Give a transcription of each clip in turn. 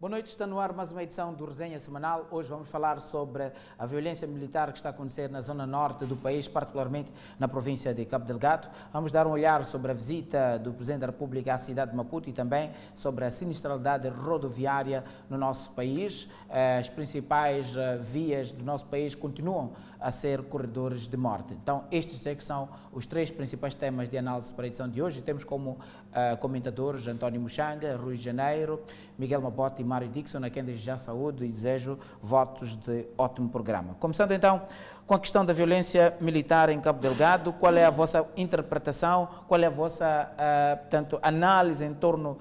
Boa noite, está no ar mais uma edição do Resenha Semanal. Hoje vamos falar sobre a violência militar que está a acontecer na zona norte do país, particularmente na província de Cabo Delgado. Vamos dar um olhar sobre a visita do Presidente da República à cidade de Maputo e também sobre a sinistralidade rodoviária no nosso país. As principais vias do nosso país continuam a ser corredores de morte. Então, estes é que são os três principais temas de análise para a edição de hoje. Temos como comentadores António Muxanga, Rui Janeiro, Miguel Mabote e Mário Dixon, a quem desde já saúdo e desejo votos de ótimo programa. Começando então com a questão da violência militar em Cabo Delgado, qual é a vossa interpretação, qual é a vossa portanto, análise em torno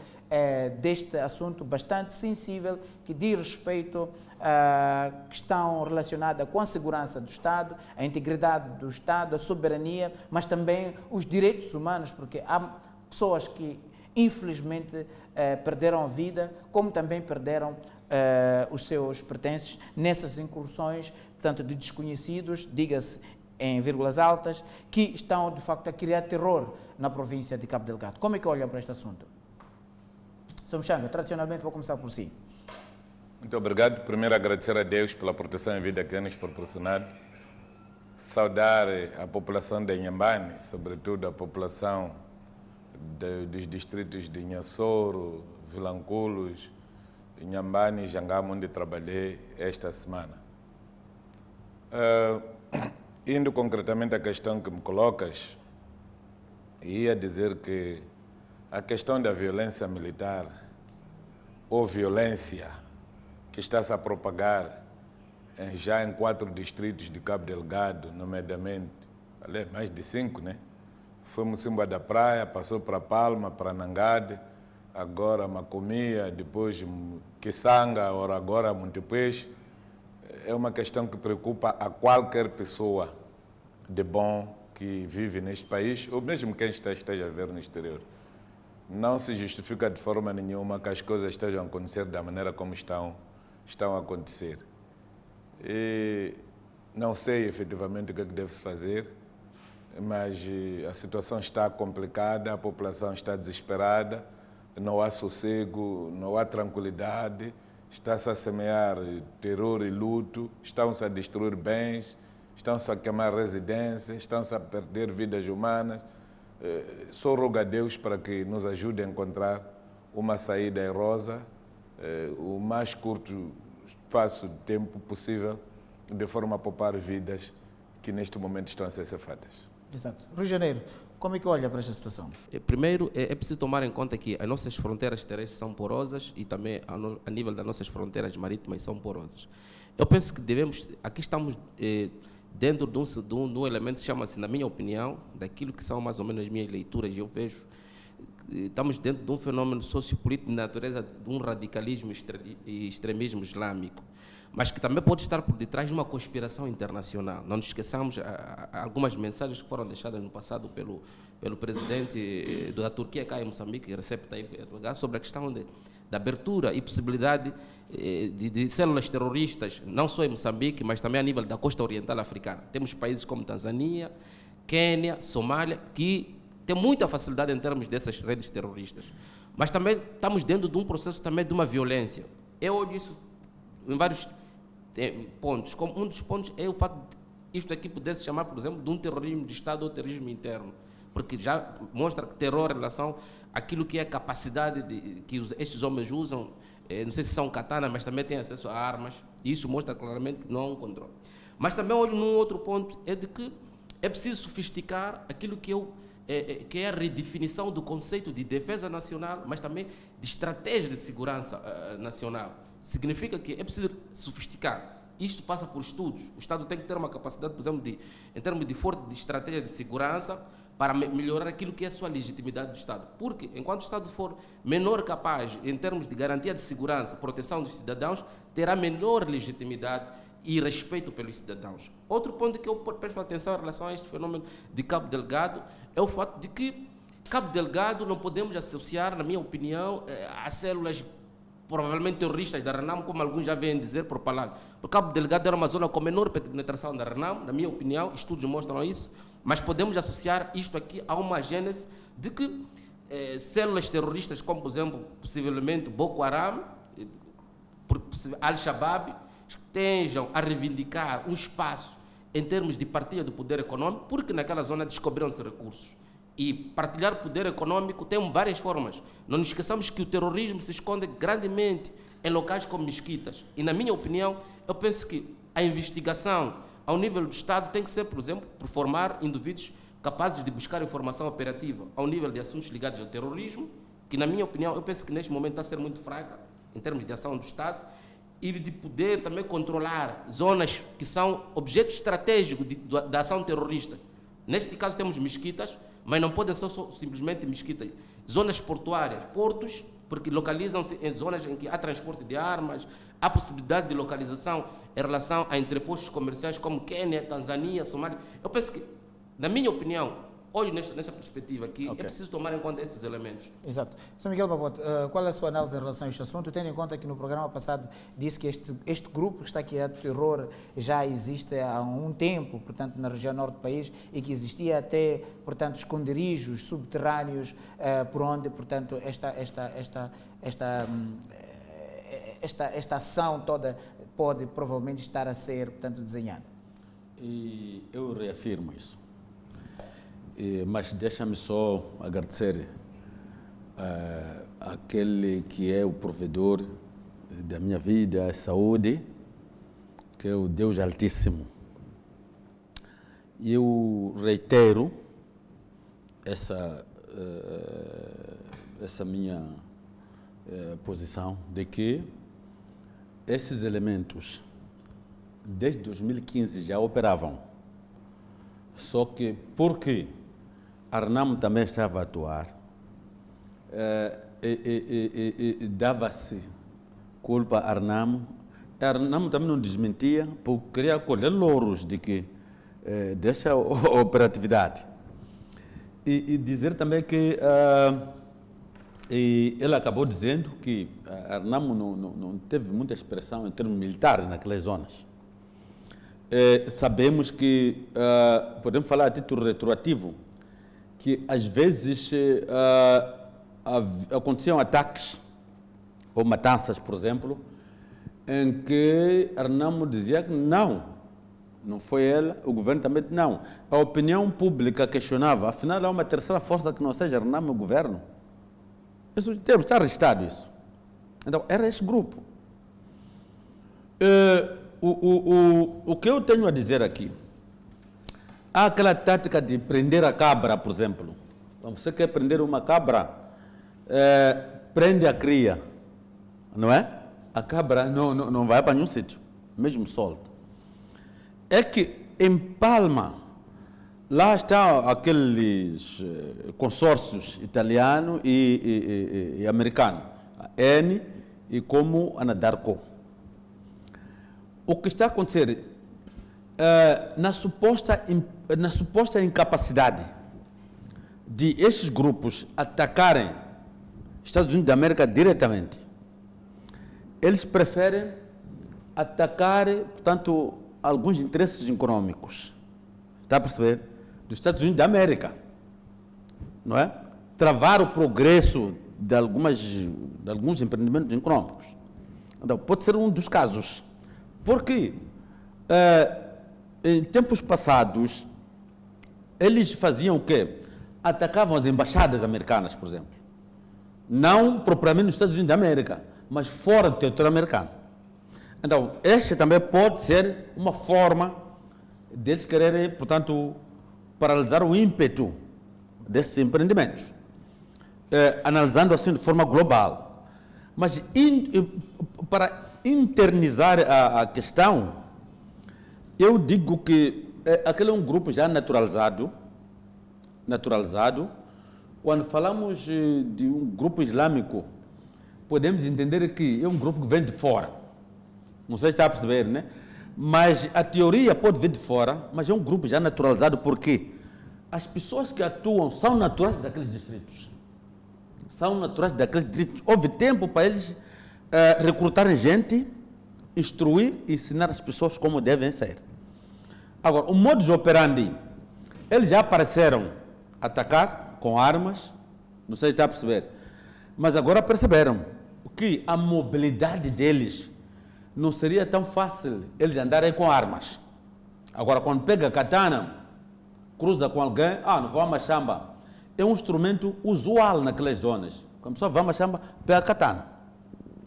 deste assunto bastante sensível que diz respeito à questão relacionada com a segurança do Estado, a integridade do Estado, a soberania, mas também os direitos humanos, porque há pessoas que infelizmente perderam a vida, como também perderam os seus pertences nessas incursões, portanto, de desconhecidos, diga-se em vírgulas altas, que estão de facto a criar terror na província de Cabo Delgado. Como é que olham para este assunto? Sr. Muxanga, tradicionalmente vou começar por si. Muito obrigado. Primeiro agradecer a Deus pela proteção e vida que nos proporcionado. Saudar a população de Inhambane, sobretudo a população dos distritos de Inhassoro, Vilanculos, Inhambane e Jangamo, onde trabalhei esta semana. Indo concretamente à questão que me colocas, ia dizer que a questão da violência militar ou violência que está-se a propagar já em 4 distritos de Cabo Delgado, nomeadamente, mais de 5, né? Foi Mocimboa da Praia, passou para Palma, para Nangade, agora Macomia, depois Kisanga, agora Montepuez. É uma questão que preocupa a qualquer pessoa de bom que vive neste país, ou mesmo quem esteja a ver no exterior. Não se justifica de forma nenhuma que as coisas estejam a acontecer da maneira como estão a acontecer. E não sei efetivamente o que é que deve-se fazer, mas a situação está complicada, a população está desesperada, não há sossego, não há tranquilidade, está-se a semear terror e luto, estão-se a destruir bens, estão-se a queimar residências, estão-se a perder vidas humanas. Só rogo a Deus para que nos ajude a encontrar uma saída airosa, o mais curto espaço de tempo possível, de forma a poupar vidas que neste momento estão a ser cefadas. Exato. Rui Janeiro, como é que olha para esta situação? Primeiro, é preciso tomar em conta que as nossas fronteiras terrestres são porosas e também a nível das nossas fronteiras marítimas são porosas. Eu penso que aqui estamos dentro de um elemento que chama-se, na minha opinião, daquilo que são mais ou menos as minhas leituras, eu vejo, estamos dentro de um fenômeno sociopolítico de natureza de um radicalismo e extremismo islâmico, mas que também pode estar por detrás de uma conspiração internacional. Não nos esqueçamos algumas mensagens que foram deixadas no passado pelo presidente da Turquia cá em Moçambique, Recep Tayyip Erdogan, sobre a questão da abertura e possibilidade de células terroristas, não só em Moçambique, mas também a nível da costa oriental africana. Temos países como Tanzânia, Quênia, Somália, que têm muita facilidade em termos dessas redes terroristas. Mas também estamos dentro de um processo também de uma violência. Eu olho isso em vários pontos. Como um dos pontos é o fato de isto aqui pudesse chamar, por exemplo, de um terrorismo de Estado ou terrorismo interno, porque já mostra que terror em relação àquilo que é a capacidade que estes homens usam, não sei se são katana, mas também têm acesso a armas, e isso mostra claramente que não há um controle. Mas também olho num outro ponto, é de que é preciso sofisticar aquilo que é a redefinição do conceito de defesa nacional, mas também de estratégia de segurança nacional. Significa que é preciso sofisticar. Isto passa por estudos. O Estado tem que ter uma capacidade, por exemplo, em termos de forte de estratégia de segurança, para melhorar aquilo que é a sua legitimidade do Estado. Porque, enquanto o Estado for menor capaz, em termos de garantia de segurança, proteção dos cidadãos, terá menor legitimidade e respeito pelos cidadãos. Outro ponto que eu presto atenção em relação a este fenômeno de Cabo Delgado é o fato de que Cabo Delgado não podemos associar, na minha opinião, a células provavelmente terroristas da Renamo, como alguns já vêm dizer por palavra. Porque Cabo Delgado era uma zona com menor penetração da Renamo, na minha opinião, estudos mostram isso, mas podemos associar isto aqui a uma gênese de que células terroristas, como por exemplo, possivelmente Boko Haram, Al-Shabaab estejam a reivindicar um espaço em termos de partilha do poder econômico, porque naquela zona descobriram-se recursos. E partilhar poder econômico tem várias formas. Não nos esqueçamos que o terrorismo se esconde grandemente em locais como mesquitas. E, na minha opinião, eu penso que a investigação ao nível do Estado tem que ser, por exemplo, por formar indivíduos capazes de buscar informação operativa ao nível de assuntos ligados ao terrorismo, que, na minha opinião, eu penso que neste momento está a ser muito fraca em termos de ação do Estado, e de poder também controlar zonas que são objetos estratégicos da ação terrorista. Neste caso temos mesquitas, mas não podem ser só simplesmente mesquitas. Zonas portuárias, portos, porque localizam-se em zonas em que há transporte de armas, há possibilidade de localização em relação a entrepostos comerciais como Quênia, Tanzânia, Somália. Eu penso que, na minha opinião, olho nessa perspectiva aqui, é preciso tomar em conta esses elementos. Exato. Sr. Miguel Babote, qual é a sua análise em relação a este assunto, tendo em conta que no programa passado disse que este grupo que está aqui a terror já existe há um tempo, portanto, na região norte do país, e que existia até, portanto, esconderijos subterrâneos por onde, portanto, esta ação toda pode provavelmente estar a ser, portanto, desenhada? E eu reafirmo isso. Mas deixa-me só agradecer àquele que é o provedor da minha vida, a saúde, que é o Deus Altíssimo. E eu reitero essa minha posição de que esses elementos, desde 2015, já operavam. Só que, porque a Arnamo também estava a atuar, dava-se culpa a Arnamo. A Arnamo também não desmentia, porque queria colher louros de que dessa operatividade. E dizer também que ele acabou dizendo que a Arnamo não teve muita expressão em termos militares naquelas zonas. Sabemos que, podemos falar a título retroativo, que às vezes aconteciam ataques ou matanças, por exemplo, em que Arnamo dizia que não foi ela, o governo também não. A opinião pública questionava, afinal há uma terceira força que não seja Arnamo e o governo. Isso, está registrado isso. Então, era esse grupo. O que eu tenho a dizer aqui, há aquela tática de prender a cabra, por exemplo. Então, você quer prender uma cabra, prende a cria, não é? A cabra não vai para nenhum sítio, mesmo solta. É que em Palma, lá estão aqueles consórcios italiano e americano, a Eni e como a Anadarko. O que está a acontecer na suposta incapacidade de esses grupos atacarem Estados Unidos da América diretamente, eles preferem atacar, portanto, alguns interesses econômicos, está a perceber? Dos Estados Unidos da América, não é? Travar o progresso de alguns empreendimentos econômicos. Então, pode ser um dos casos. Porque, em tempos passados, eles faziam o quê? Atacavam as embaixadas americanas, por exemplo. Não propriamente nos Estados Unidos da América, mas fora do território americano. Então, esta também pode ser uma forma deles quererem, portanto, paralisar o ímpeto desses empreendimentos, analisando assim de forma global. Mas para internizar a questão, eu digo que aquele é um grupo já naturalizado. Quando falamos de um grupo islâmico, podemos entender que é um grupo que vem de fora. Não sei se está a perceber, né? Mas a teoria pode vir de fora, mas é um grupo já naturalizado, porque as pessoas que atuam são naturais daqueles distritos. Houve tempo para eles recrutarem gente, instruir e ensinar as pessoas como devem ser. Agora, o modus operandi, eles já apareceram atacar com armas, não sei se está a perceber, mas agora perceberam que a mobilidade deles não seria tão fácil eles andarem com armas. Agora, quando pega a katana, cruza com alguém, não vou a Machamba. É um instrumento usual naquelas zonas. Quando a pessoa vai a Machamba, pega a katana.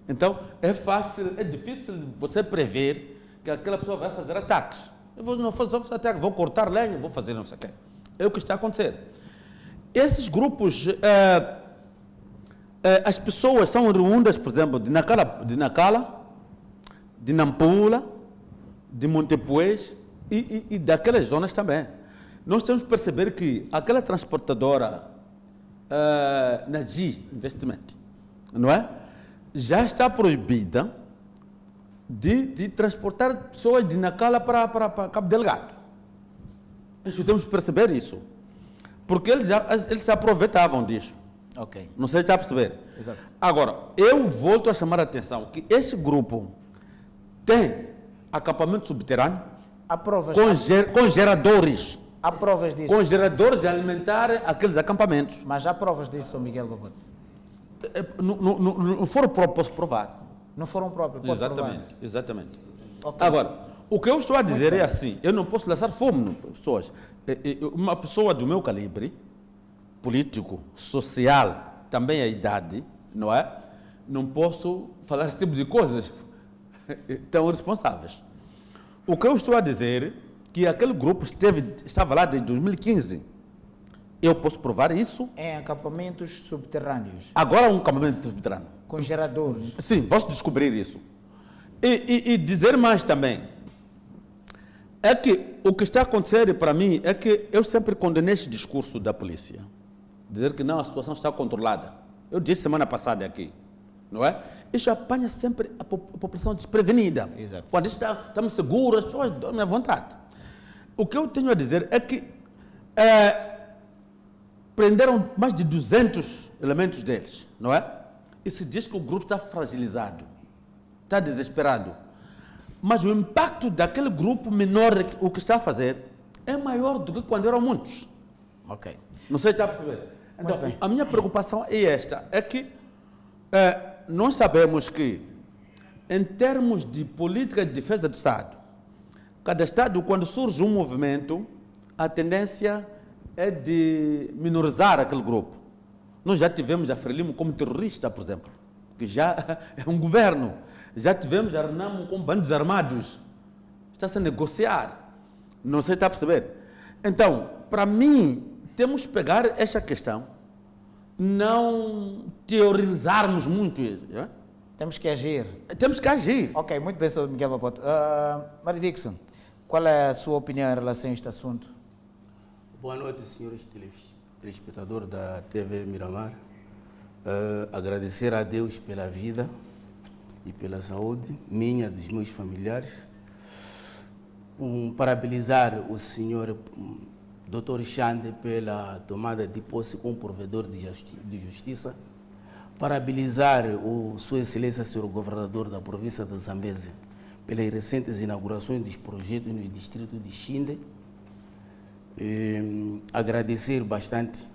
Então, é fácil, é difícil você prever que aquela pessoa vai fazer ataques. Eu não vou fazer ataques, vou cortar lenha, vou fazer não sei o quê. É o que está a acontecer. Esses grupos, as pessoas são oriundas, por exemplo, de Nacala, de Nampula, de Montepuez e daquelas zonas também. Nós temos que perceber que aquela transportadora Nagi Investment, não é? Já está proibida de transportar pessoas de Nacala para Cabo Delgado. Nós temos que perceber isso. Porque eles se aproveitavam disso. Ok. Não sei se está a perceber. Exato. Agora, eu volto a chamar a atenção que este grupo tem acampamento subterrâneo Há provas, com geradores. há provas disso. Com geradores de alimentar aqueles acampamentos. Mas há provas disso, Sr. Miguel Babote. Não foram próprios provar. Não foram próprios, pode provar. Exatamente. Ok. Agora, o que eu estou a dizer é assim, eu não posso lançar fome nas pessoas. Uma pessoa do meu calibre, político, social, também a idade, não é? Não posso falar esse tipo de coisas tão irresponsáveis. O que eu estou a dizer é que aquele grupo estava lá desde 2015. Eu posso provar isso. Em acampamentos subterrâneos, Agora é um acampamento subterrâneo. com geradores. Sim, posso descobrir isso. E dizer mais também, é que o que está a acontecer para mim é que eu sempre condenei esse discurso da polícia. Dizer que não, a situação está controlada. Eu disse semana passada aqui, não é? Isso apanha sempre a população desprevenida. Exato. Quando estamos seguros, as pessoas dormem à vontade. O que eu tenho a dizer é que prenderam mais de 200 elementos deles, não é? E se diz que o grupo está fragilizado, está desesperado. Mas o impacto daquele grupo menor, o que está a fazer, é maior do que quando eram muitos. Ok. Não sei se está a perceber. Então, bem. a minha preocupação é esta, é que nós sabemos que, em termos de política de defesa do Estado, cada Estado, quando surge um movimento, a tendência é de minorizar aquele grupo. Nós já tivemos a Frelimo como terrorista, por exemplo, que já é um governo. Já tivemos a Renamo com bandos armados. Está-se a negociar. Não sei se está a perceber. Então, para mim, temos que pegar esta questão, não teorizarmos muito isso. É? Temos que agir. Temos que agir. Ok, muito bem, Sr. Miguel Babote. Mari Dixon, qual é a sua opinião em relação a este assunto? Boa noite, senhores telespectadores da TV Miramar. Agradecer a Deus pela vida e pela saúde minha, dos meus familiares. Parabenizar o senhor Dr. Xande pela tomada de posse como provedor de justiça. Parabenizar Sua Excelência, senhor governador da província de Zambésia, pelas recentes inaugurações dos projetos no distrito de Xinde. Agradecer bastante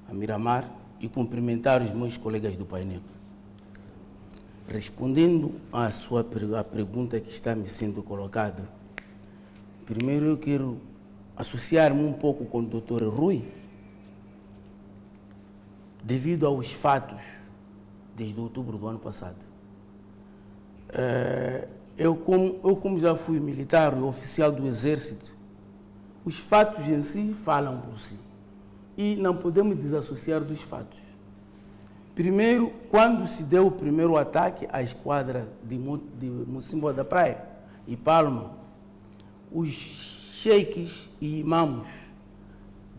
a Miramar e cumprimentar os meus colegas do painel. Respondendo à pergunta que está me sendo colocada, primeiro eu quero associar-me um pouco com o Dr. Rui, devido aos fatos desde outubro do ano passado. Eu como já fui militar e oficial do Exército, os fatos em si falam por si e não podemos desassociar dos fatos. Primeiro, quando se deu o primeiro ataque à esquadra de Mocimboa da Praia e Palma, os sheiks e imãos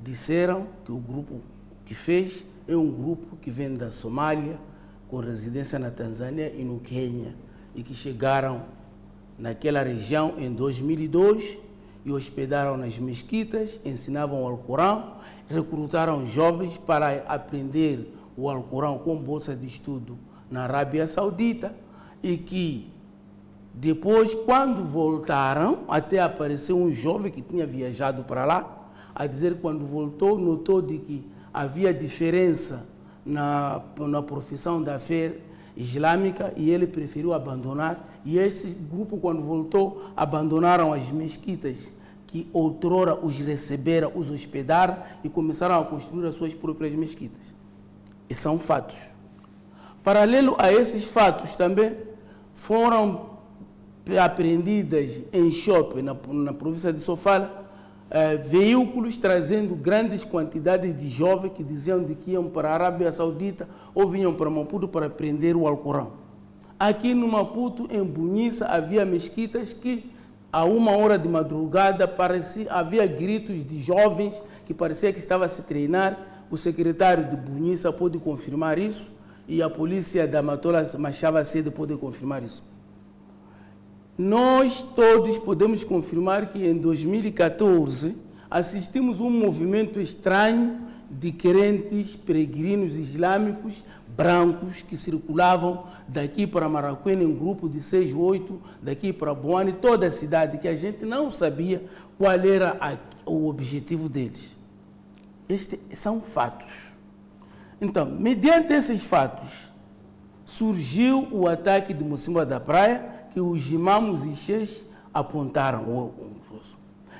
disseram que o grupo que fez é um grupo que vem da Somália, com residência na Tanzânia e no Quênia, e que chegaram naquela região em 2002 e hospedaram nas mesquitas, ensinavam o Alcorão, recrutaram jovens para aprender o Alcorão com bolsa de estudo na Arábia Saudita, e que depois, quando voltaram, até apareceu um jovem que tinha viajado para lá, a dizer que quando voltou notou de que havia diferença na profissão da fé islâmica e ele preferiu abandonar. E esse grupo, quando voltou, abandonaram as mesquitas que outrora os receberam, os hospedaram e começaram a construir as suas próprias mesquitas. E são fatos. Paralelo a esses fatos também foram apreendidas em Chope, na província de Sofala, veículos trazendo grandes quantidades de jovens que diziam de que iam para a Arábia Saudita ou vinham para Maputo para prender o Alcorão. Aqui no Maputo, em Bunissa, havia mesquitas que a 1h de madrugada havia gritos de jovens que parecia que estava a se treinar. O secretário de Bunissa pôde confirmar isso e a polícia da Matola Machava Sede pôde confirmar isso. Nós todos podemos confirmar que em 2014 assistimos um movimento estranho de crentes peregrinos islâmicos brancos que circulavam daqui para Maracuene em grupo de 6 ou 8, daqui para Boane, toda a cidade, que a gente não sabia qual era o objetivo deles. Estes são fatos. Então, mediante esses fatos, surgiu o ataque de Mocimboa da Praia, que os imãos e xês apontaram.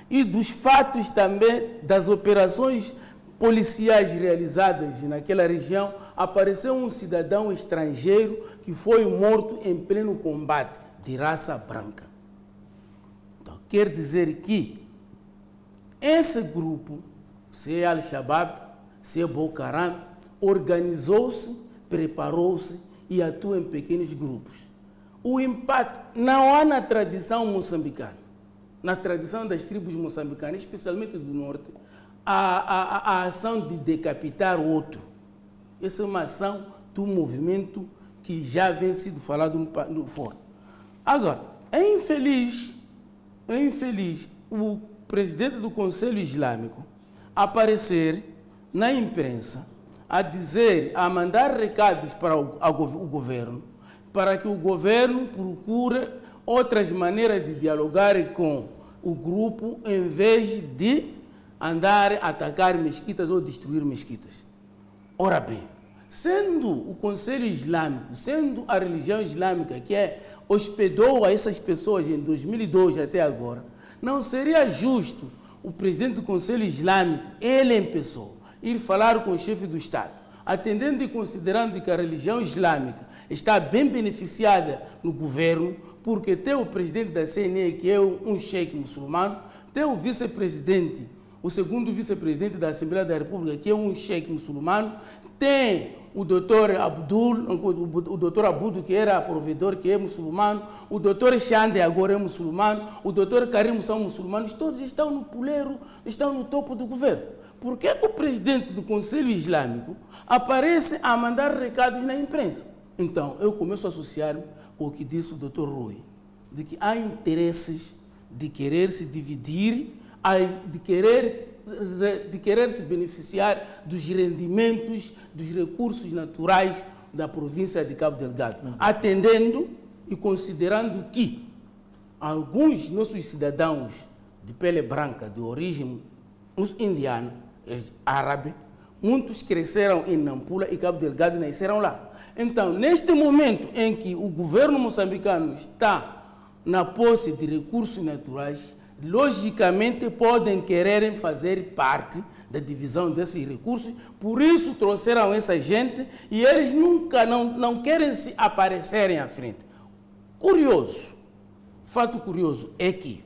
E dos fatos também das operações policiais realizadas naquela região, apareceu um cidadão estrangeiro que foi morto em pleno combate, de raça branca. Então, quer dizer que esse grupo, se é Al-Shabaab, se é Boko Haram, organizou-se, preparou-se e atua em pequenos grupos. O impacto não há na tradição moçambicana, na tradição das tribos moçambicanas, especialmente do norte, a ação de decapitar outro. Essa é uma ação do movimento que já vem sido falado no fórum. Agora, é infeliz o presidente do Conselho Islâmico aparecer na imprensa a mandar recados para o governo, para que o governo procure outras maneiras de dialogar com o grupo, em vez de andar a atacar mesquitas ou destruir mesquitas. Ora bem, sendo o Conselho Islâmico, sendo a religião islâmica que hospedou a essas pessoas em 2002 até agora, não seria justo o presidente do Conselho Islâmico, ele em pessoa, ir falar com o chefe do Estado, atendendo e considerando que a religião islâmica está bem beneficiada no governo, porque tem o presidente da CNE, que é um sheik muçulmano, tem o vice-presidente, o segundo vice-presidente da Assembleia da República, que é um sheik muçulmano, tem o doutor Abudo, que era provedor, que é muçulmano, o doutor Xande agora é muçulmano, o doutor Karim são muçulmanos, todos estão no puleiro, estão no topo do governo. Por que o presidente do Conselho Islâmico aparece a mandar recados na imprensa? Então, eu começo a associar-me com o que disse o doutor Rui, de que há interesses de querer se dividir, de querer se beneficiar dos rendimentos, dos recursos naturais da província de Cabo Delgado, atendendo e considerando que alguns nossos cidadãos de pele branca, de origem indiana, árabe, muitos cresceram em Nampula e Cabo Delgado e nasceram lá. Então, neste momento em que o governo moçambicano está na posse de recursos naturais, logicamente podem querer fazer parte da divisão desses recursos, por isso trouxeram essa gente e eles nunca não querem se aparecerem à frente. Curioso, fato curioso é que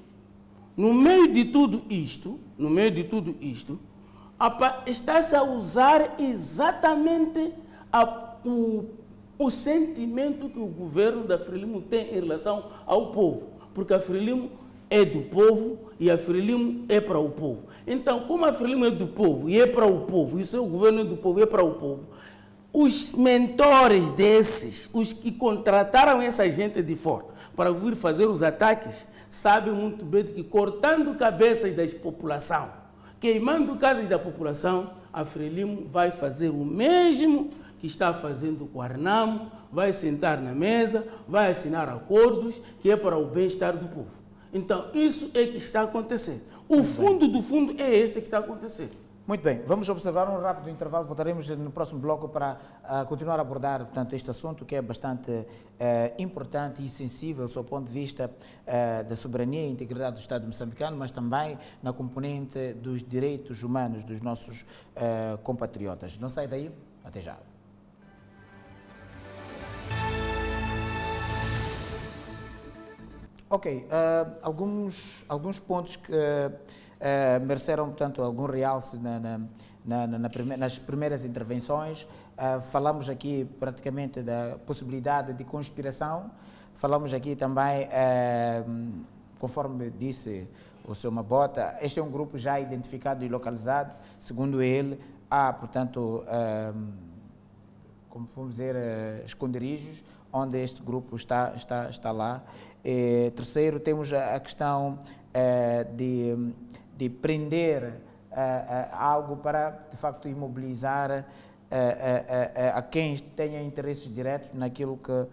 no meio de tudo isto, está-se a usar exatamente o sentimento que o governo da Frelimo tem em relação ao povo, porque a Frelimo é do povo e a Frelimo é para o povo. Então, como a Frelimo é do povo e é para o povo, e o seu governo é do povo e é para o povo, os mentores desses, os que contrataram essa gente de fora para vir fazer os ataques, sabem muito bem que cortando cabeças da população, queimando casas da população, a Frelimo vai fazer o mesmo que está fazendo com o Arnamo, vai sentar na mesa, vai assinar acordos que é para o bem-estar do povo. Então, isso é que está acontecendo. O fundo do fundo é esse que está acontecendo. Muito bem, vamos observar um rápido intervalo, voltaremos no próximo bloco para continuar a abordar, portanto, este assunto que é bastante importante e sensível do ponto de vista da soberania e integridade do Estado moçambicano, mas também na componente dos direitos humanos dos nossos compatriotas. Não sai daí, até já. Ok, alguns pontos que mereceram, portanto, algum realce nas primeiras intervenções. Falamos aqui praticamente da possibilidade de conspiração, falamos aqui também, conforme disse o Sr. Mabota, este é um grupo já identificado e localizado, segundo ele, há, portanto, como vamos dizer, esconderijos onde este grupo está lá. Terceiro, temos a questão de prender algo para, de facto, imobilizar a quem tenha interesses diretos naquilo que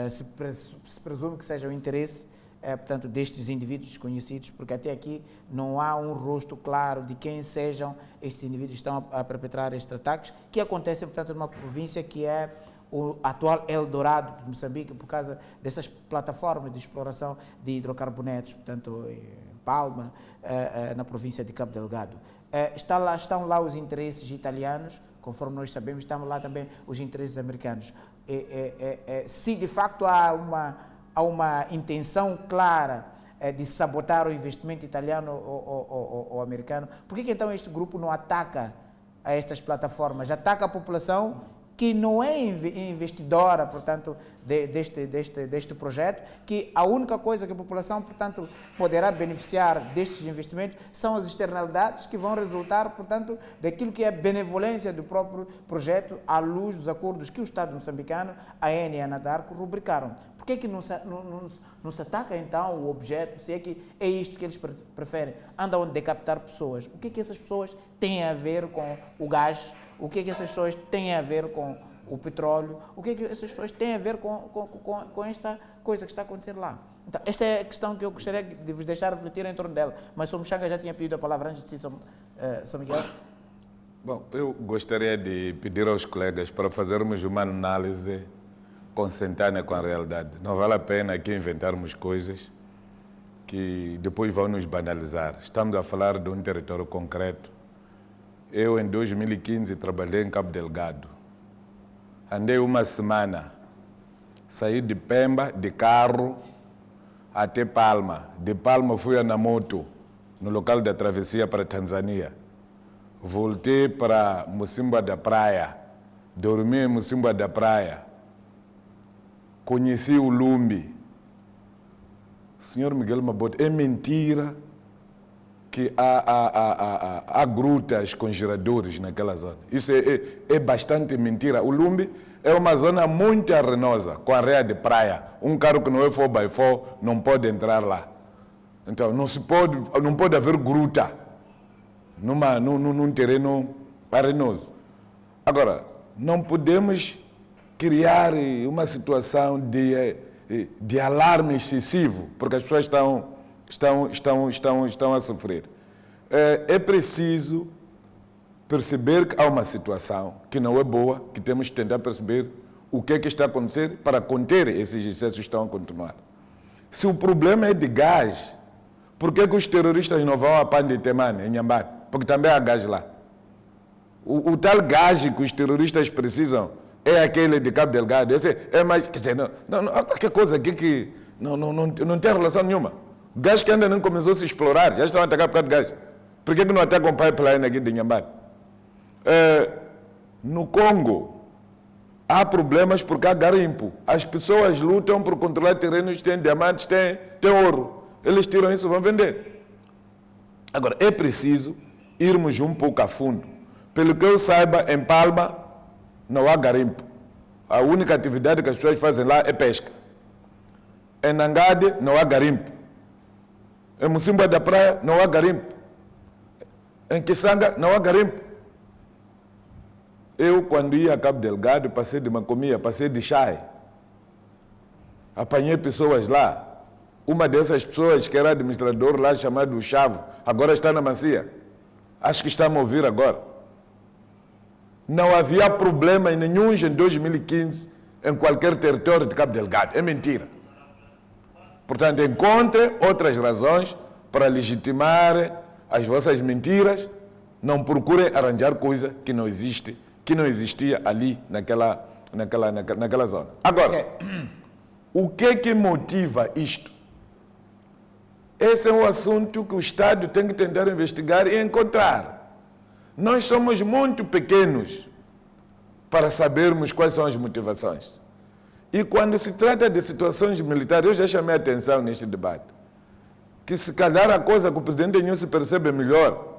se presume que seja o interesse, portanto, destes indivíduos desconhecidos, porque até aqui não há um rosto claro de quem sejam estes indivíduos que estão a perpetrar estes ataques, que acontecem, portanto, numa província que é o atual Eldorado de Moçambique, por causa dessas plataformas de exploração de hidrocarbonetos, portanto, em Palma, na província de Cabo Delgado. Estão lá os interesses italianos, conforme nós sabemos, estão lá também os interesses americanos. Se de facto há uma intenção clara de sabotar o investimento italiano ou americano, por que então este grupo não ataca a estas plataformas? Ataca a população que não é investidora, portanto, deste projeto, que a única coisa que a população, portanto, poderá beneficiar destes investimentos são as externalidades que vão resultar, portanto, daquilo que é a benevolência do próprio projeto à luz dos acordos que o Estado moçambicano, a AN e a Anadarko rubricaram. Por que não se ataca, então, o objeto, se é que é isto que eles preferem? Andam a decapitar pessoas. O que essas pessoas têm a ver com o gás? O que essas pessoas têm a ver com o petróleo? O que essas pessoas têm a ver com esta coisa que está a acontecer lá? Então, esta é a questão que eu gostaria de vos deixar refletir em torno dela. Mas o Sr. Muxanga já tinha pedido a palavra antes de si, Sr. Miguel. Bom, eu gostaria de pedir aos colegas para fazermos uma análise consentânea com a realidade. Não vale a pena aqui inventarmos coisas que depois vão nos banalizar. Estamos a falar de um território concreto. Eu, em 2015, trabalhei em Cabo Delgado. Andei uma semana. Saí de Pemba, de carro, até Palma. De Palma fui na moto, no local da travessia para a Tanzânia. Voltei para Mocimboa da Praia. Dormi em Mocimboa da Praia. Conheci o Lumbi. Senhor Miguel Mabota, é mentira que há grutas com geradores naquela zona. Isso é bastante mentira. O Lumbi é uma zona muito arenosa, com areia de praia. Um carro que não é 4x4 não pode entrar lá. Então, não pode haver gruta num terreno arenoso. Agora, não podemos criar uma situação de alarme excessivo, porque as pessoas estão a sofrer. É preciso perceber que há uma situação que não é boa, que temos que tentar perceber o que está a acontecer para conter esses excessos que estão a continuar. Se o problema é de gás, por que os terroristas não vão a Panditemane, em Nhambane? Porque também há gás lá. O tal gás que os terroristas precisam é aquele de Cabo Delgado. Esse é mais, quer dizer, não, qualquer coisa aqui que não tem relação nenhuma. O gás que ainda não começou a se explorar, já estão a atacar por causa de gás. Por que não atacam o pipeline aqui de Nhambane? No Congo, há problemas porque há garimpo. As pessoas lutam por controlar terrenos, têm diamantes, têm ouro. Eles tiram isso e vão vender. Agora, é preciso irmos um pouco a fundo. Pelo que eu saiba, em Palma, não há garimpo. A única atividade que as pessoas fazem lá é pesca. Em Nangade, não há garimpo. Em Mocimboa da Praia, não há garimpo. Em Kisanga, não há garimpo. Eu, quando ia a Cabo Delgado, passei de Macomia, passei de Chai. Apanhei pessoas lá. Uma dessas pessoas, que era administrador lá, chamado Chavo, agora está na Macia. Acho que está-me a ouvir agora. Não havia problema nenhum em 2015 em qualquer território de Cabo Delgado. É mentira. Portanto, encontre outras razões para legitimar as vossas mentiras. Não procurem arranjar coisa que não existe, que não existia ali naquela zona. Agora, o que motiva isto? Esse é um assunto que o Estado tem que tentar investigar e encontrar. Nós somos muito pequenos para sabermos quais são as motivações. E quando se trata de situações militares, eu já chamei a atenção neste debate, que se calhar a coisa que o presidente Nenhum se percebe melhor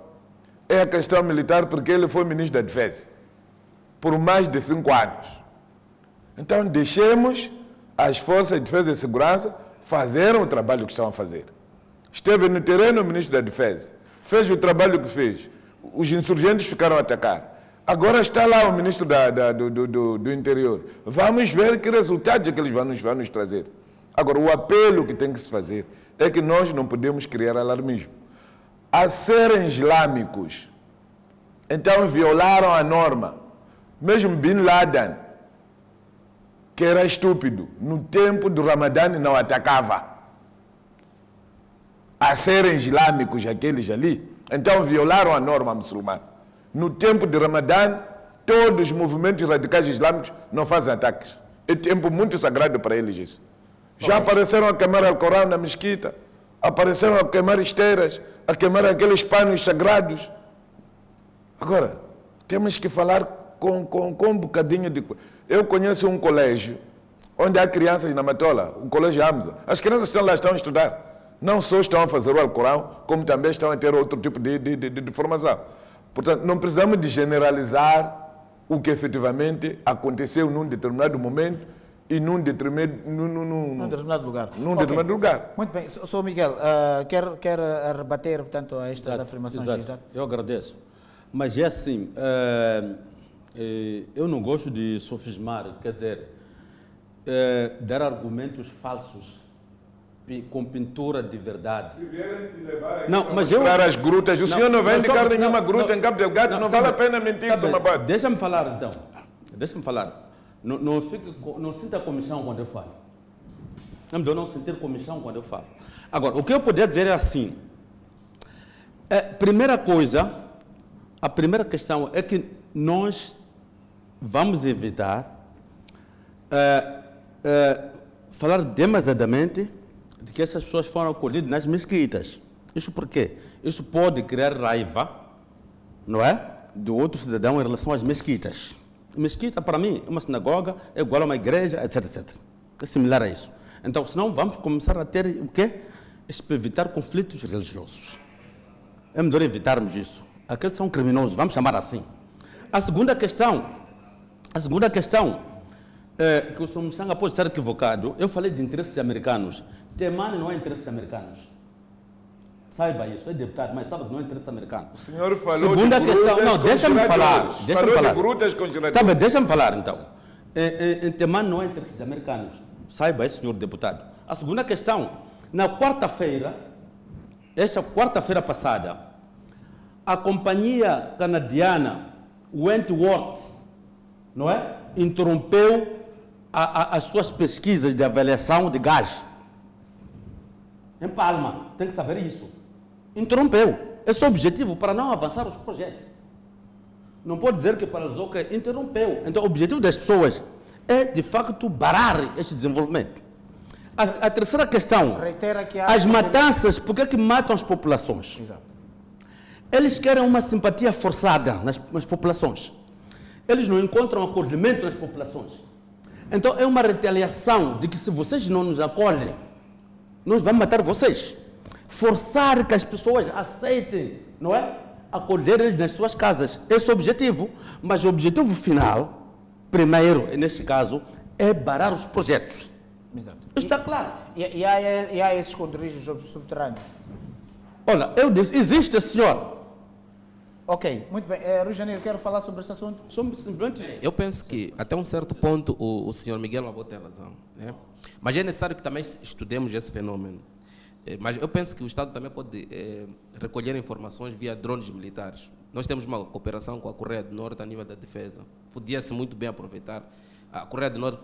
é a questão militar, porque ele foi ministro da Defesa por mais de 5 anos. Então deixemos as forças de defesa e segurança fazerem o trabalho que estão a fazer. Esteve no terreno o ministro da Defesa, fez o trabalho que fez. Os insurgentes ficaram a atacar. Agora está lá o ministro do Interior. Vamos ver que resultados que eles vão nos trazer. Agora, o apelo que tem que se fazer é que nós não podemos criar alarmismo. A serem islâmicos, então violaram a norma. Mesmo Bin Laden, que era estúpido, no tempo do Ramadã não atacava. A serem islâmicos aqueles ali, então violaram a norma muçulmana. No tempo de Ramadã, todos os movimentos radicais islâmicos não fazem ataques. É tempo muito sagrado para eles isso. Já apareceram a queimar o Corão na mesquita, apareceram a queimar esteiras, a queimar aqueles panos sagrados. Agora, temos que falar com um bocadinho de... Eu conheço um colégio onde há crianças na Matola, o colégio Hamza. As crianças estão lá, estão a estudar. Não só estão a fazer o Alcorão, como também estão a ter outro tipo de formação. Portanto, não precisamos de generalizar o que efetivamente aconteceu num determinado momento e num determinado lugar. Determinado lugar. Muito bem. Sr. Miguel, quer rebater, portanto, a estas afirmações? Exato. Eu agradeço. Mas é assim, eu não gosto de sofismar, quer dizer, dar argumentos falsos com pintura de verdade. Se vierem te levar aqui não, mas mostrar as grutas, o senhor não vai indicar nenhuma gruta em Cabo Delgado, não vale a pena mentir, Zomabate. Deixa-me falar, então. Deixa-me falar. Não sinta comissão quando eu falo. É melhor não sentir comissão quando eu falo. Agora, o que eu poderia dizer é assim. Primeira coisa, a primeira questão é que nós vamos evitar falar demasiadamente de que essas pessoas foram acolhidas nas mesquitas. Isso por quê? Isso pode criar raiva, não é? De outro cidadão em relação às mesquitas. Mesquita, para mim, é uma sinagoga, é igual a uma igreja, etc, etc. É similar a isso. Então, senão vamos começar a ter o quê? Isso para evitar conflitos religiosos. É melhor evitarmos isso. Aqueles são criminosos, vamos chamar assim. A segunda questão que o Sr. Mchanga pode estar equivocado. Eu falei de interesses americanos. Temane não é interesses americanos. Saiba isso, é deputado, mas sabe que não é interesse americano. O senhor falou segunda de questão, grutas, não, deixa-me falar. De grutas com giradores. Sabe, deixa-me falar, então. Em Temane não é interesses americanos. Saiba isso, senhor deputado. A segunda questão, na quarta-feira, esta quarta-feira passada, a companhia canadiana Wentworth, não é? Interrompeu as suas pesquisas de avaliação de gás. Em Palma, tem que saber isso. Interrompeu. Esse é o objetivo para não avançar os projetos. Não pode dizer que paralisou, que interrompeu. Então, o objetivo das pessoas é, de facto, parar este desenvolvimento. A terceira questão, as matanças, por que matam as populações? Exato. Eles querem uma simpatia forçada nas populações. Eles não encontram acolhimento nas populações. Então, é uma retaliação de que se vocês não nos acolhem, nós vamos matar vocês. Forçar que as pessoas aceitem, não é? Acolher eles nas suas casas. Esse é o objetivo. Mas o objetivo final, primeiro, neste caso, é parar os projetos. Exato. Está claro. E há esses contornos subterrâneos? Olha, eu disse, existe, senhor. Ok, muito bem. Rui Janeiro, quero falar sobre esse assunto? Simplesmente... Eu penso que, até um certo ponto, o senhor Miguel Mabot tem razão. Né? Mas é necessário que também estudemos esse fenômeno. Mas eu penso que o Estado também pode recolher informações via drones militares. Nós temos uma cooperação com a Coreia do Norte a nível da defesa. Podia-se muito bem aproveitar. A Coreia do Norte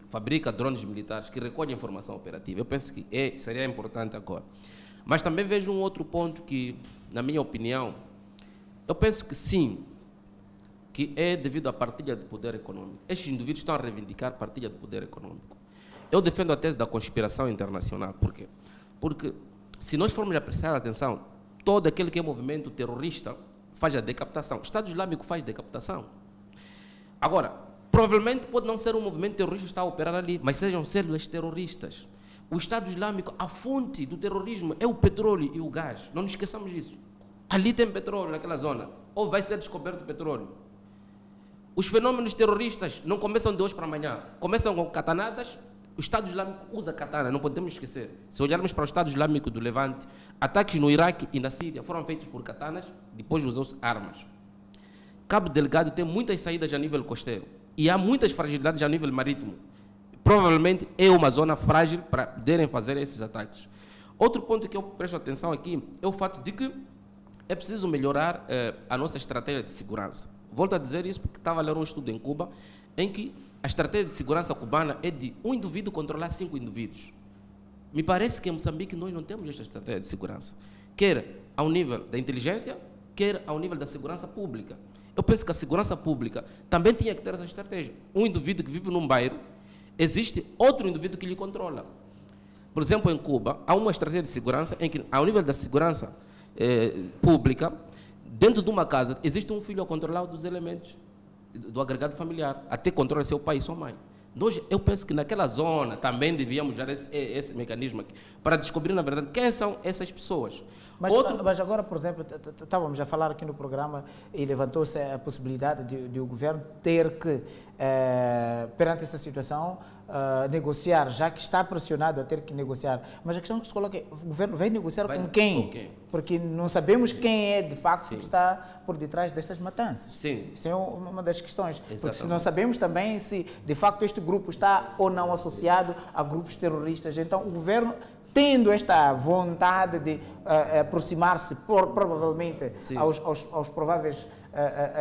fabrica drones militares que recolhem informação operativa. Eu penso que seria importante agora. Mas também vejo um outro ponto que, na minha opinião, eu penso que sim, que é devido à partilha de poder econômico. Estes indivíduos estão a reivindicar partilha de poder econômico. Eu defendo a tese da conspiração internacional. Por quê? Porque se nós formos a prestar atenção, todo aquele que é movimento terrorista faz a decapitação. O Estado Islâmico faz decapitação. Agora, provavelmente pode não ser um movimento terrorista que está a operar ali, mas sejam células terroristas. O Estado Islâmico, a fonte do terrorismo é o petróleo e o gás. Não nos esqueçamos disso. Ali tem petróleo naquela zona. Ou vai ser descoberto petróleo. Os fenômenos terroristas não começam de hoje para amanhã. Começam com katanadas. O Estado Islâmico usa katana, não podemos esquecer. Se olharmos para o Estado Islâmico do Levante, ataques no Iraque e na Síria foram feitos por katanas, depois usou-se armas. Cabo Delgado tem muitas saídas a nível costeiro e há muitas fragilidades a nível marítimo. Provavelmente é uma zona frágil para poderem fazer esses ataques. Outro ponto que eu presto atenção aqui é o fato de que é preciso melhorar a nossa estratégia de segurança. Volto a dizer isso porque estava a ler um estudo em Cuba em que a estratégia de segurança cubana é de um indivíduo controlar 5 indivíduos. Me parece que em Moçambique nós não temos esta estratégia de segurança, quer ao nível da inteligência, quer ao nível da segurança pública. Eu penso que a segurança pública também tinha que ter essa estratégia. Um indivíduo que vive num bairro, existe outro indivíduo que lhe controla. Por exemplo, em Cuba, há uma estratégia de segurança em que, ao nível da segurança pública, dentro de uma casa, existe um filho a controlar dos elementos do agregado familiar, até controla seu pai e sua mãe. Eu penso que naquela zona também devíamos usar esse mecanismo aqui, para descobrir, na verdade, quem são essas pessoas. Mas agora, por exemplo, estávamos a falar aqui no programa e levantou-se a possibilidade de o governo ter que, perante essa situação, negociar, já que está pressionado a ter que negociar. Mas a questão que se coloca é, o governo vai negociar com quem? Porque não sabemos quem é, de facto, que está por detrás destas matanças. Sim. Isso é uma das questões. Exatamente. Porque se não sabemos também se, de facto, este grupo está ou não associado a grupos terroristas. Então, o governo, tendo esta vontade de aproximar-se, provavelmente, aos prováveis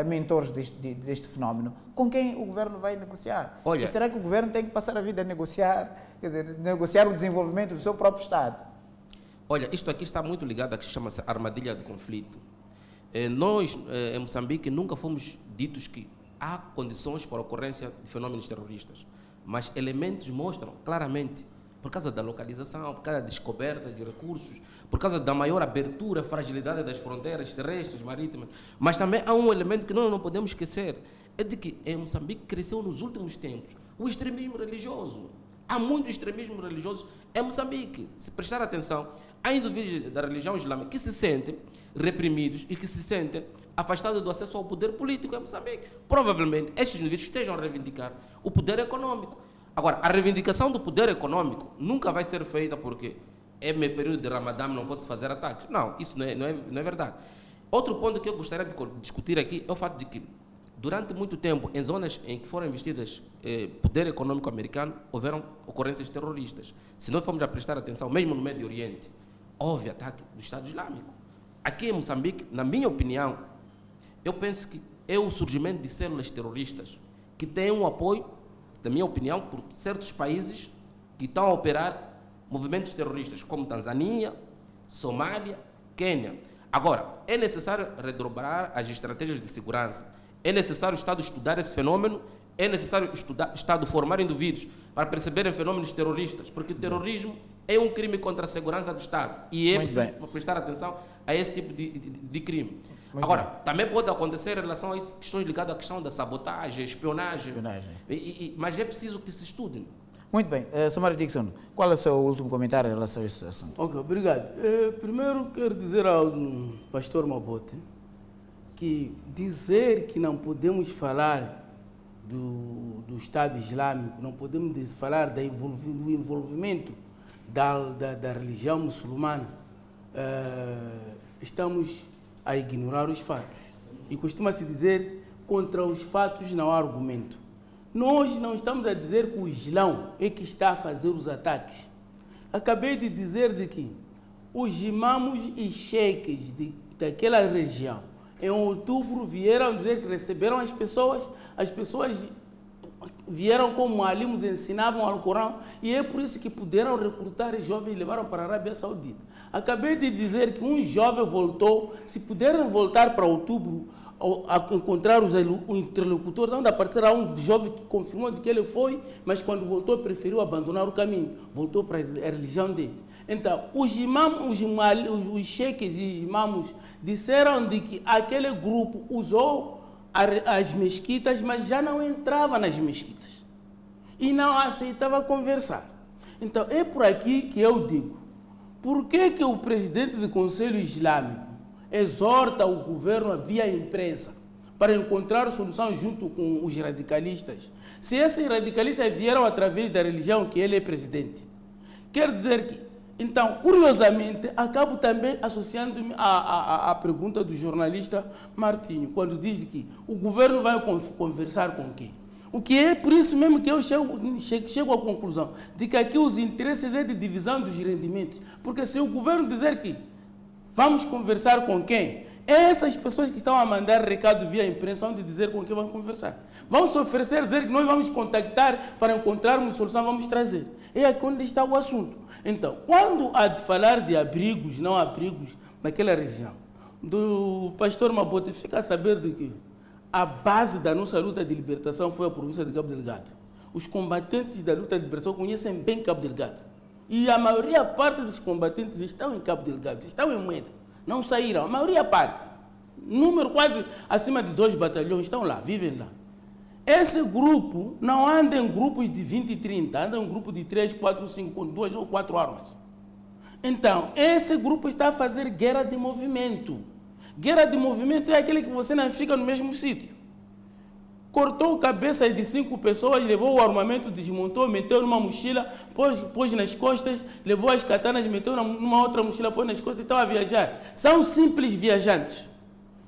mentores deste fenómeno, com quem o governo vai negociar? Olha, e será que o governo tem que passar a vida a negociar, quer dizer, negociar o desenvolvimento do seu próprio Estado? Olha, isto aqui está muito ligado a que chama-se armadilha de conflito. Nós, em Moçambique, nunca fomos ditos que há condições para a ocorrência de fenômenos terroristas, mas elementos mostram claramente, por causa da localização, por causa da descoberta de recursos, por causa da maior abertura, fragilidade das fronteiras terrestres, marítimas. Mas também há um elemento que nós não podemos esquecer, é de que em Moçambique cresceu nos últimos tempos o extremismo religioso. Há muito extremismo religioso em Moçambique. Se prestar atenção, há indivíduos da religião islâmica que se sentem reprimidos e que se sentem afastados do acesso ao poder político em Moçambique. Provavelmente, estes indivíduos estejam a reivindicar o poder econômico. Agora, a reivindicação do poder econômico nunca vai ser feita porque é meu período de Ramadã, não pode-se fazer ataques. Não, isso não é verdade. Outro ponto que eu gostaria de discutir aqui é o fato de que, durante muito tempo, em zonas em que foram investidas poder econômico americano, houveram ocorrências terroristas. Se nós formos a prestar atenção, mesmo no Médio Oriente, houve ataque do Estado Islâmico. Aqui em Moçambique, na minha opinião, eu penso que é o surgimento de células terroristas que têm um apoio, na minha opinião, por certos países que estão a operar movimentos terroristas, como Tanzânia, Somália, Quênia. Agora, é necessário redobrar as estratégias de segurança, é necessário o Estado estudar esse fenômeno, é necessário o Estado formar indivíduos para perceberem fenômenos terroristas, porque o terrorismo é um crime contra a segurança do Estado e é preciso prestar atenção a esse tipo de crime. Agora, também pode acontecer em relação a questões ligadas à questão da sabotagem, espionagem. Mas é preciso que se estude. Muito bem. Samário Dixon, qual é o seu último comentário em relação a esse assunto? Ok, obrigado. Primeiro quero dizer ao pastor Mabote que dizer que não podemos falar do Estado Islâmico, não podemos falar do envolvimento da religião muçulmana, estamos a ignorar os fatos. E costuma-se dizer, contra os fatos não há argumento. Nós não estamos a dizer que o Islão é que está a fazer os ataques. Acabei de dizer de que os imãos e cheques daquela região, em outubro, vieram dizer que receberam as pessoas vieram como alimos, ensinavam o Alcorão, e é por isso que puderam recrutar os jovens e levaram para a Arábia Saudita. Acabei de dizer que um jovem voltou, se puderam voltar para outubro, a encontrar o interlocutor, onde a partir há um jovem que confirmou de que ele foi, mas quando voltou preferiu abandonar o caminho, voltou para a religião dele. Então, os cheques e imãos disseram de que aquele grupo usou as mesquitas, mas já não entrava nas mesquitas e não aceitava conversar. Então, é por aqui que eu digo, por que o presidente do Conselho Islâmico exorta o governo via imprensa para encontrar solução junto com os radicalistas? Se esses radicalistas vieram através da religião que ele é presidente, quer dizer que, então, curiosamente, acabo também associando-me à pergunta do jornalista Martinho, quando diz que o governo vai conversar com quem? O que é por isso mesmo que eu chego à conclusão de que aqui os interesses é de divisão dos rendimentos. Porque se o governo dizer que vamos conversar com quem, essas pessoas que estão a mandar recado via imprensa vão dizer com quem vão conversar. Vão se oferecer, dizer que nós vamos contactar para encontrarmos solução, vamos trazer. É aqui onde está o assunto. Então, quando há de falar de abrigos, não abrigos, naquela região, do pastor Mabote, fica a saber de que a base da nossa luta de libertação foi a província de Cabo Delgado. Os combatentes da luta de libertação conhecem bem Cabo Delgado. E a maioria parte dos combatentes estão em Cabo Delgado, estão em Moeda. Não saíram, a maioria parte. Número quase acima de 2 batalhões estão lá, vivem lá. Esse grupo não anda em grupos de 20 e 30, anda em um grupo de 3, 4, 5, com 2 ou 4 armas. Então, esse grupo está a fazer guerra de movimento. Guerra de movimento é aquele que você não fica no mesmo sítio. Cortou a cabeça de 5 pessoas, levou o armamento, desmontou, meteu numa mochila, pôs nas costas, levou as katanas, meteu numa outra mochila, pôs nas costas e estava a viajar. São simples viajantes.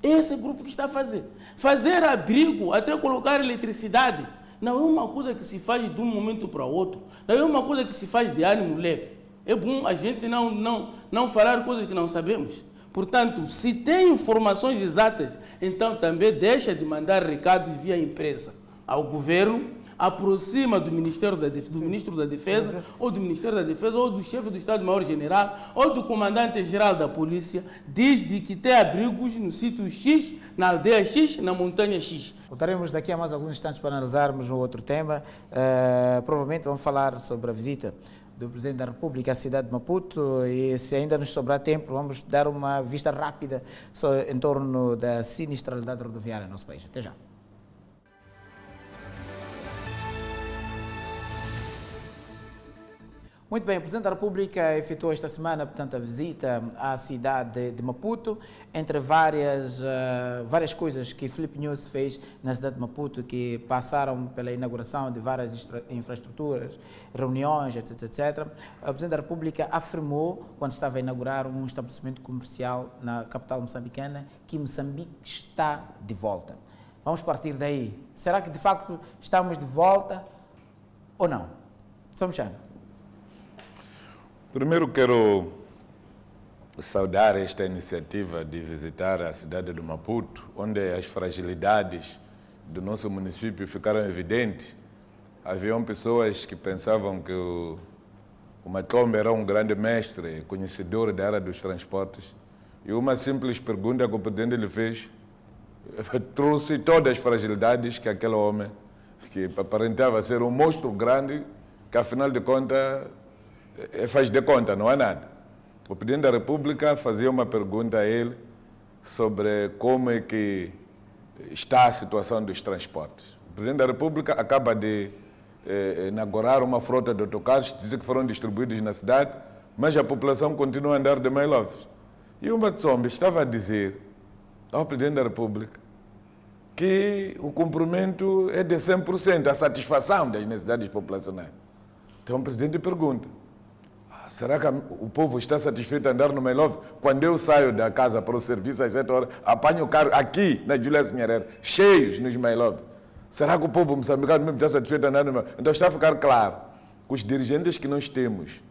Esse grupo que está a fazer. Fazer abrigo, até colocar eletricidade, não é uma coisa que se faz de um momento para o outro. Não é uma coisa que se faz de ânimo leve. É bom a gente não falar coisas que não sabemos. Portanto, se tem informações exatas, então também deixa de mandar recados via imprensa ao governo, aproxima do Ministério do Ministro da Defesa, ou do Ministério da Defesa, ou do chefe do Estado-Maior-General, ou do Comandante-Geral da Polícia, diz de que tem abrigos no sítio X, na aldeia X, na montanha X. Voltaremos daqui a mais alguns instantes para analisarmos um outro tema. Provavelmente vamos falar sobre a visita do Presidente da República à cidade de Maputo, e se ainda nos sobrar tempo, vamos dar uma vista rápida em torno da sinistralidade rodoviária no nosso país. Até já. Muito bem, o Presidente da República efetuou esta semana, portanto, a visita à cidade de Maputo, entre várias coisas que Filipe News fez na cidade de Maputo, que passaram pela inauguração de várias infraestruturas, reuniões, etc. O Presidente da República afirmou, quando estava a inaugurar um estabelecimento comercial na capital moçambicana, que Moçambique está de volta. Vamos partir daí. Será que, de facto, estamos de volta ou não? Sr. Mchano. Primeiro quero saudar esta iniciativa de visitar a cidade de Maputo, onde as fragilidades do nosso município ficaram evidentes. Haviam pessoas que pensavam que o Matlombe era um grande mestre, conhecedor da área dos transportes, e uma simples pergunta que o presidente lhe fez trouxe todas as fragilidades que aquele homem, que aparentava ser um monstro grande, que afinal de contas faz de conta, não há nada. O Presidente da República fazia uma pergunta a ele sobre como é que está a situação dos transportes. O Presidente da República acaba de inaugurar uma frota de autocarros, dizer que foram distribuídos na cidade, mas a população continua a andar de mailovers. E o Matsombe estava a dizer ao Presidente da República que o cumprimento é de 100%, a satisfação das necessidades populacionais. Então o Presidente pergunta: será que o povo está satisfeito a andar no Mailove? Quando eu saio da casa para o serviço às 7 horas, apanho o carro aqui na Julius Nyerere, cheios nos Mailove. Será que o povo moçambicano mesmo está satisfeito a andar no Mailove? Então está a ficar claro que os dirigentes que nós temos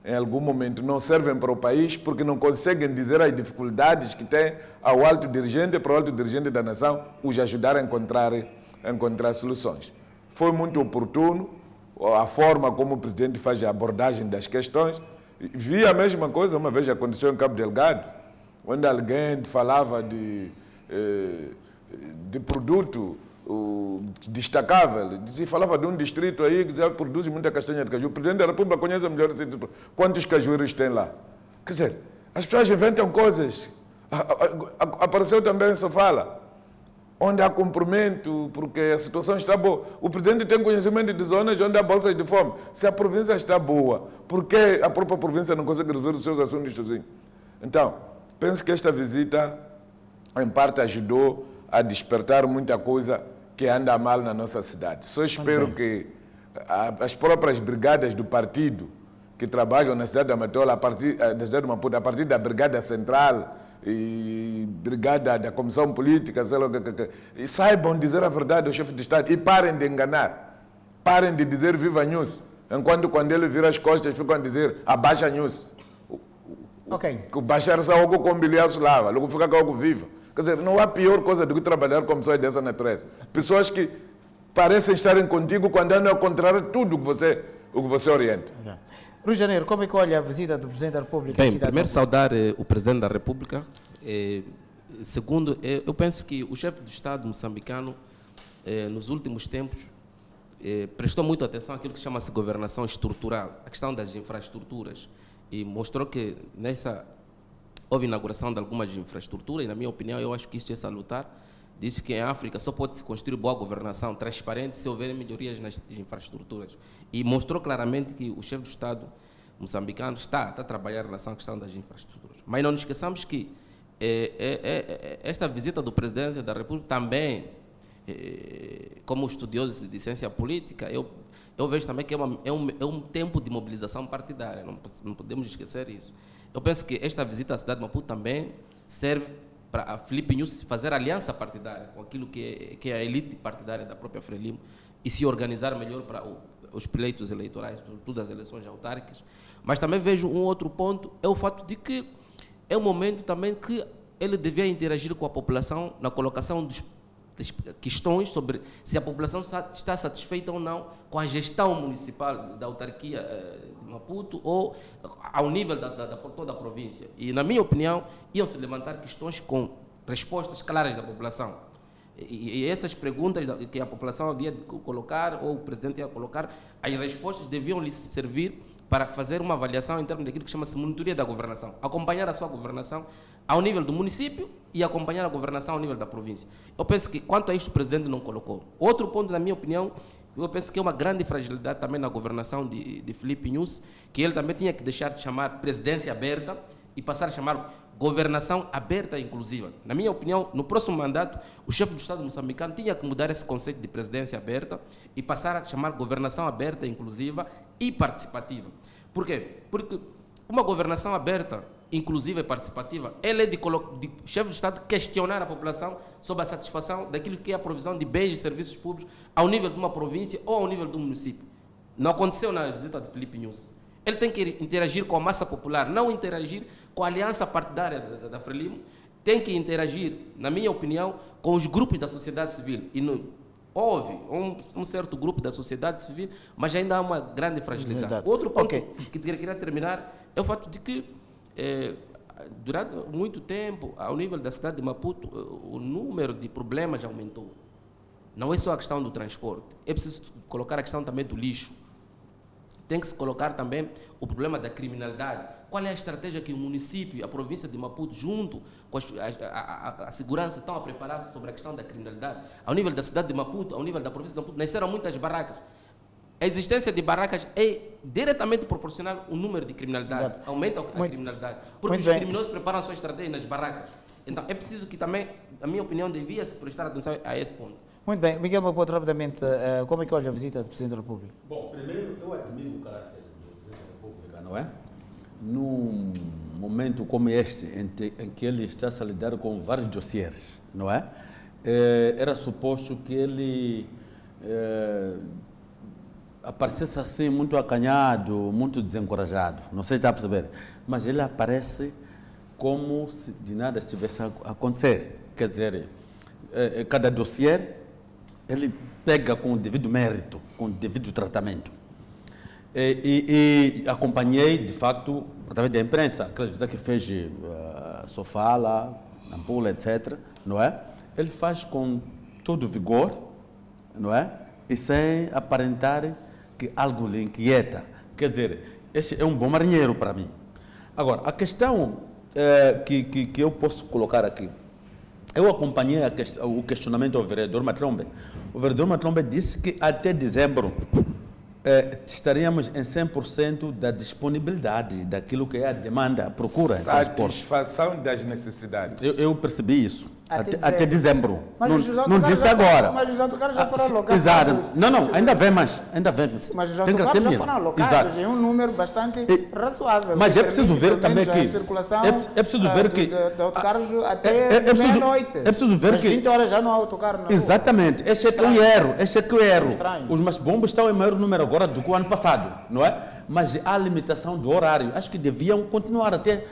em algum momento, não servem para o país porque não conseguem dizer as dificuldades que têm ao alto dirigente, para o alto dirigente da nação, os ajudar a encontrar soluções. Foi muito oportuno a forma como o presidente faz a abordagem das questões. Vi a mesma coisa, uma vez aconteceu em Cabo Delgado, onde alguém falava de produto destacável, falava de um distrito aí que já produz muita castanha de caju. O presidente da República conhece melhor quantos cajueiros tem lá. Quer dizer, as pessoas inventam coisas. Apareceu também, se fala, onde há cumprimento, porque a situação está boa. O presidente tem conhecimento de zonas onde há bolsas de fome. Se a província está boa, por que a própria província não consegue resolver os seus assuntos sozinho? Então, penso que esta visita, em parte, ajudou a despertar muita coisa que anda mal na nossa cidade. Só espero que as próprias brigadas do partido que trabalham na cidade da Matola, da cidade de Maputo, a partir da Brigada Central e Brigada da Comissão Política, sei lá, e saibam dizer a verdade ao chefe de Estado e parem de enganar, parem de dizer viva news, enquanto quando ele vira as costas ficam a dizer abaixa news. Baixar-se algo com bilhares lá, logo fica com algo vivo. Quer dizer, não há pior coisa do que trabalhar com pessoas dessa natureza. Pessoas que parecem estarem contigo quando andam ao contrário de tudo o que você orienta. Rio de Janeiro, como é que olha a visita do Presidente da República? Bem, primeiro saudar o Presidente da República. Segundo, eu penso que o chefe do Estado moçambicano, nos últimos tempos, prestou muita atenção àquilo que chama-se governação estrutural, a questão das infraestruturas, e mostrou que houve inauguração de algumas infraestruturas, e na minha opinião, eu acho que isso é salutar. Diz que em África só pode se construir boa governação transparente se houver melhorias nas infraestruturas. E mostrou claramente que o chefe do Estado moçambicano está a trabalhar em relação à questão das infraestruturas. Mas não nos esqueçamos que esta visita do Presidente da República também, como estudioso de ciência política, eu vejo também que é um tempo de mobilização partidária, não podemos esquecer isso. Eu penso que esta visita à cidade de Maputo também serve para a Filipe News fazer aliança partidária com aquilo que é a elite partidária da própria Frelimo e se organizar melhor para os pleitos eleitorais, sobretudo as eleições autárquicas. Mas também vejo um outro ponto, é o fato de que é um momento também que ele devia interagir com a população na colocação das questões sobre se a população está satisfeita ou não com a gestão municipal da autarquia de Maputo ou ao nível de toda a província. E, na minha opinião, iam-se levantar questões com respostas claras da população. E essas perguntas que a população havia de colocar, ou o Presidente ia colocar, as respostas deviam lhe servir para fazer uma avaliação em termos daquilo que chama-se monitoria da governação, acompanhar a sua governação ao nível do município e acompanhar a governação ao nível da província. Eu penso que, quanto a isto, o Presidente não colocou. Outro ponto, na minha opinião, eu penso que é uma grande fragilidade também na governação de Filipe News, que ele também tinha que deixar de chamar presidência aberta e passar a chamar governação aberta e inclusiva. Na minha opinião, no próximo mandato, o chefe do Estado moçambicano tinha que mudar esse conceito de presidência aberta e passar a chamar governação aberta, inclusiva e participativa. Por quê? Porque uma governação aberta, inclusiva e participativa, ela é de chefe do Estado questionar a população sobre a satisfação daquilo que é a provisão de bens e serviços públicos ao nível de uma província ou ao nível do município. Não aconteceu na visita de Filipe News. Ele tem que interagir com a massa popular, não interagir com a aliança partidária da Frelimo, tem que interagir, na minha opinião, com os grupos da sociedade civil. E houve um certo grupo da sociedade civil, mas ainda há uma grande fragilidade. Verdade. Outro ponto que queria terminar é o fato de que, durante muito tempo, ao nível da cidade de Maputo, o número de problemas aumentou. Não é só a questão do transporte, é preciso colocar a questão também do lixo. Tem que se colocar também o problema da criminalidade. Qual é a estratégia que o município e a província de Maputo, junto com a segurança, estão a preparar sobre a questão da criminalidade? Ao nível da cidade de Maputo, ao nível da província de Maputo, nasceram muitas barracas. A existência de barracas é diretamente proporcional ao número de criminalidade. Aumenta a criminalidade. Porque os criminosos preparam a sua estratégia nas barracas. Então, é preciso que também, na minha opinião, devia-se prestar atenção a esse ponto. Muito bem. Miguel Maputo, rapidamente, como é que olha a visita do Presidente da República? Bom, primeiro, eu admiro o caráter do Presidente da República, não é? Num momento como este, em que ele está a lidar com vários dossiês, não é? Era suposto que ele aparecesse assim muito acanhado, muito desencorajado. Não sei se está a perceber. Mas ele aparece como se de nada estivesse a acontecer. Quer dizer, cada dossiê ele pega com o devido mérito, com o devido tratamento. E acompanhei, de facto, através da imprensa, aquelas vezes que fez Sofala, Nampula, etc., não é? Ele faz com todo vigor, não é? E sem aparentar que algo lhe inquieta. Quer dizer, esse é um bom marinheiro para mim. Agora, a questão que eu posso colocar aqui, eu acompanhei o questionamento ao vereador Matlombe. O vereador Matlombe disse que até dezembro estaríamos em 100% da disponibilidade daquilo que é a demanda, a procura. Satisfação das necessidades. Eu percebi isso. Até dezembro. Mas não disse agora. Mas os autocarros já foram alocados. Exato. Não, ainda vem mais. Mas os autocarros já foram alocados. É um número bastante razoável. Mas é preciso ver também que... a circulação é preciso ver que... de autocarros até meia-noite. É preciso ver Às que... 20 horas já não há autocarro na rua. Exatamente. Esse é que o erro. Estranho. Os masbombos estão em maior número agora do que o ano passado, não é? Mas há limitação do horário. Acho que deviam continuar até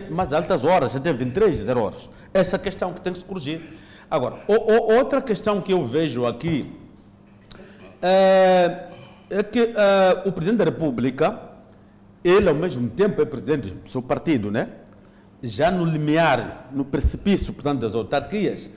mais altas horas, até 23 horas. Essa questão que tem que se corrigir. Agora, outra questão que eu vejo aqui é que o Presidente da República, ele ao mesmo tempo é Presidente do seu partido, né? Já no limiar, no precipício, portanto, das autarquias,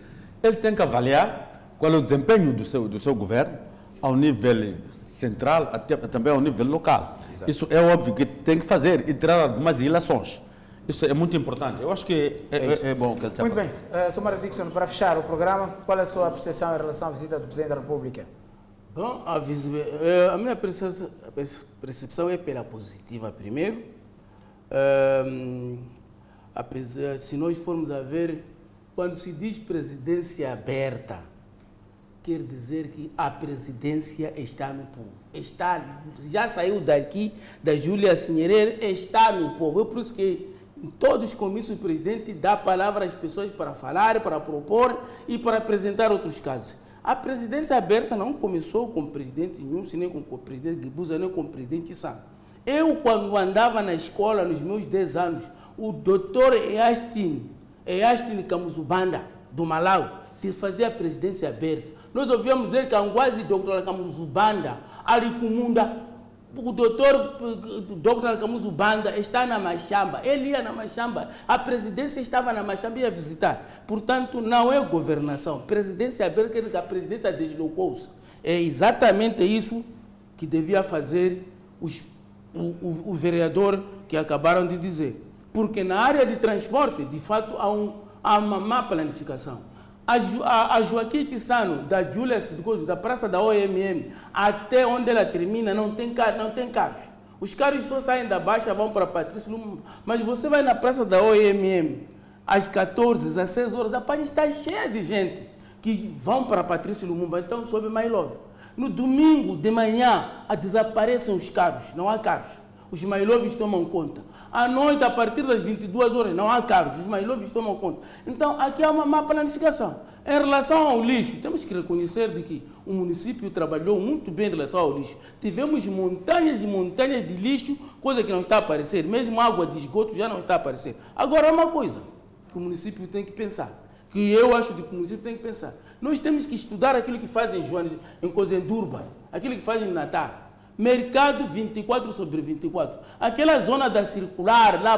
ele tem que avaliar qual é o desempenho do seu governo ao nível central, até também ao nível local. Exato. Isso é óbvio que tem que fazer e tirar algumas ilações. Isso é muito importante. Eu acho que é bom que ele está muito bem. Somara Dixon, para fechar o programa, qual é a sua apreciação em relação à visita do Presidente da República? Bom, a minha percepção é pela positiva, primeiro. Se nós formos a ver, quando se diz presidência aberta, quer dizer que a presidência está no povo. Já saiu daqui, da Júlia Sinherer, está no povo. É por isso que em todos os comícios o presidente dá palavra às pessoas para falar, para propor e para apresentar outros casos. A presidência aberta não começou com o presidente Nhusi, nem com o presidente Guebuza, nem com o presidente Sam. Eu, quando andava na escola, nos meus 10 anos, o doutor Eastin Kamuzubanda, do Malawi, fazia a presidência aberta. Nós ouvíamos dizer que Angwazi Dr. Kamuzubanda, Arikumunda, o doutor Dr. Kamuzubanda está na Machamba, ele ia na Machamba, a presidência estava na Machamba e ia visitar. Portanto, não é governação. Presidência aberta, quer dizer que a presidência deslocou-se. É exatamente isso que devia fazer o vereador que acabaram de dizer. Porque na área de transporte, de fato, há uma má planificação. A Joaquim Tissano, da Júlia Sidgoso, da Praça da OMM, até onde ela termina, não tem carros. Os carros só saem da Baixa, vão para Patrício Lumumba. Mas você vai na Praça da OMM, às 14, 16 horas, a página está cheia de gente que vão para Patrício Lumumba, então sobe mais love. No domingo de manhã, desaparecem os carros, não há carros. Os mailoves tomam conta. À noite, a partir das 22 horas, não há carros, os mailoves tomam conta. Então, aqui há uma má planificação. Em relação ao lixo, temos que reconhecer de que o município trabalhou muito bem em relação ao lixo. Tivemos montanhas e montanhas de lixo, coisa que não está a aparecer. Mesmo água de esgoto já não está a aparecer. Agora, há uma coisa que o município tem que pensar, que eu acho que o município tem que pensar. Nós temos que estudar aquilo que fazem em Cozendurba, aquilo que fazem em Natal. Mercado 24/24. Aquela zona da circular, lá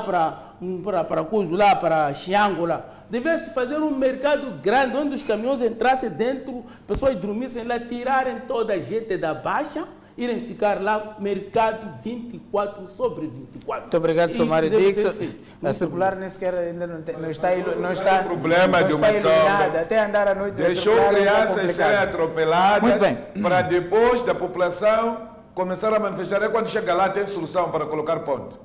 para Xiango, lá, devia se fazer um mercado grande, onde os caminhões entrassem dentro, pessoas dormissem lá, tirarem toda a gente da Baixa, irem ficar lá, mercado 24/24. Muito obrigado, Somara Dixon. A circular nem sequer ainda não está problema de uma iluminada. Até andar à noite. Deixou crianças serem atropeladas para depois da população começar a manifestar. É quando chega lá tem solução para colocar ponto.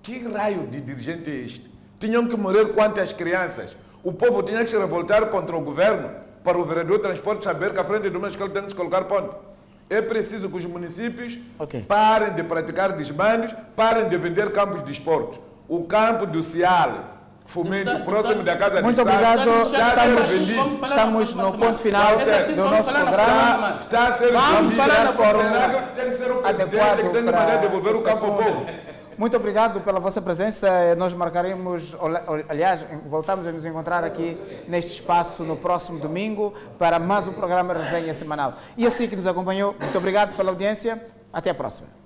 Que raio de dirigente é este? Tinham que morrer quantas crianças? O povo tinha que se revoltar contra o governo para o vereador de transporte saber que à frente de uma escola tem que se colocar ponto. É preciso que os municípios parem de praticar desmandos, parem de vender campos de esportes. O campo do Cial fomento próximo da casa Muito de Estado. obrigado. Está a ser vendido. Estamos no ponto final do nosso programa. Está a ser Vamos vendido. falar na forma Será que tem que ser o presidente adequado que tem de mandar devolver o campo ao povo? Muito obrigado pela vossa presença. Nós marcaremos, aliás, voltamos a nos encontrar aqui neste espaço no próximo domingo para mais um programa Resenha Semanal. E assim que nos acompanhou, muito obrigado pela audiência. Até a próxima.